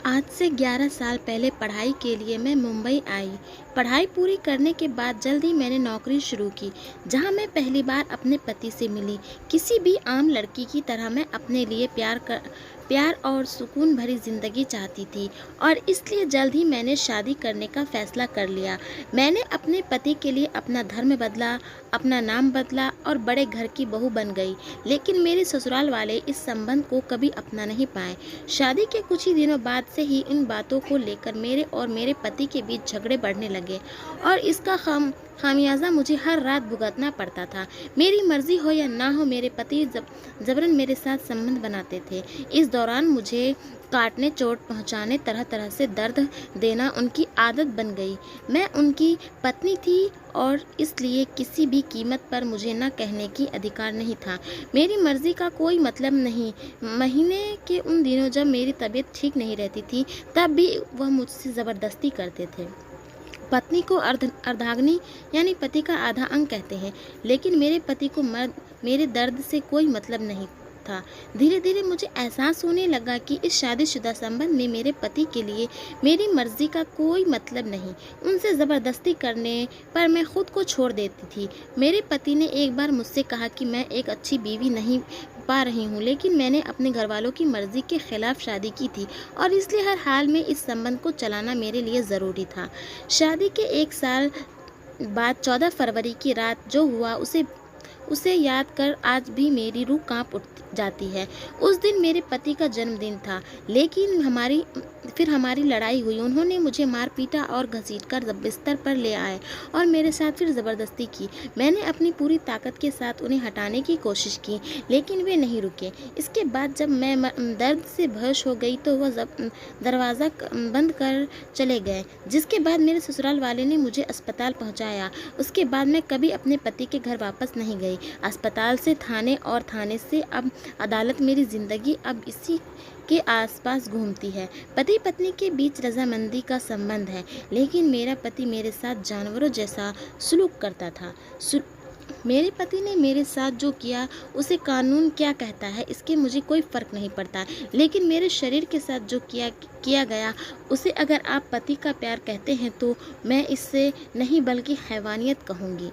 आज से 11 साल पहले पढ़ाई के लिए मैं मुंबई आई। पढ़ाई पूरी करने के बाद जल्द ही मैंने नौकरी शुरू की, जहां मैं पहली बार अपने पति से मिली। किसी भी आम लड़की की तरह मैं अपने लिए प्यार और सुकून भरी ज़िंदगी चाहती थी और इसलिए जल्द ही मैंने शादी करने का फ़ैसला कर लिया। मैंने अपने पति के लिए अपना धर्म बदला, अपना नाम बदला और बड़े घर की बहू बन गई। लेकिन मेरे ससुराल वाले इस संबंध को कभी अपना नहीं पाए। शादी के कुछ ही दिनों बाद से ही इन बातों को लेकर मेरे और मेरे पति के बीच झगड़े बढ़ने लगे और इसका खामियाजा मुझे हर रात भुगतना पड़ता था। मेरी मर्जी हो या ना हो, मेरे पति जबरन मेरे साथ संबंध बनाते थे। इस दौरान मुझे काटने, चोट पहुंचाने, तरह तरह से दर्द देना उनकी आदत बन गई। मैं उनकी पत्नी थी और इसलिए किसी भी कीमत पर मुझे न कहने की अधिकार नहीं था। मेरी मर्जी का कोई मतलब नहीं। महीने के उन दिनों जब मेरी तबीयत ठीक नहीं रहती थी, तब भी वह मुझसे ज़बरदस्ती करते थे। पत्नी को अर्धांगिनी यानी पति का आधा अंग कहते हैं, लेकिन मेरे पति को मेरे दर्द से कोई मतलब नहीं था। धीरे धीरे मुझे एहसास होने लगा कि इस शादीशुदा संबंध में मेरे पति के लिए मेरी मर्जी का कोई मतलब नहीं। उनसे ज़बरदस्ती करने पर मैं खुद को छोड़ देती थी। मेरे पति ने एक बार मुझसे कहा कि मैं एक अच्छी बीवी नहीं पा रही हूँ, लेकिन मैंने अपने घरवालों की मर्जी के खिलाफ शादी की थी और इसलिए हर हाल में इस संबंध को चलाना मेरे लिए ज़रूरी था। शादी के 1 साल बाद 14 फरवरी की रात जो हुआ उसे याद कर आज भी मेरी रूह कांप उठ जाती है। उस दिन मेरे पति का जन्मदिन था, लेकिन हमारी लड़ाई हुई। उन्होंने मुझे मार पीटा और घसीटकर बिस्तर पर ले आए और मेरे साथ फिर ज़बरदस्ती की। मैंने अपनी पूरी ताकत के साथ उन्हें हटाने की कोशिश की, लेकिन वे नहीं रुके। इसके बाद जब मैं दर्द से बेहोश हो गई तो वह दरवाज़ा बंद कर चले गए, जिसके बाद मेरे ससुराल वाले ने मुझे अस्पताल पहुंचाया। उसके बाद मैं कभी अपने पति के घर वापस नहीं गई। अस्पताल से थाने और थाने से अब अदालत। मेरी ज़िंदगी अब इसी के आसपास घूमती है। पति पत्नी के बीच रजामंदी का संबंध है, लेकिन मेरा पति मेरे साथ जानवरों जैसा सलूक करता था। मेरे पति ने मेरे साथ जो किया उसे कानून क्या कहता है इसके मुझे कोई फ़र्क नहीं पड़ता, लेकिन मेरे शरीर के साथ जो किया गया उसे अगर आप पति का प्यार कहते हैं तो मैं इससे नहीं बल्कि हैवानियत कहूँगी।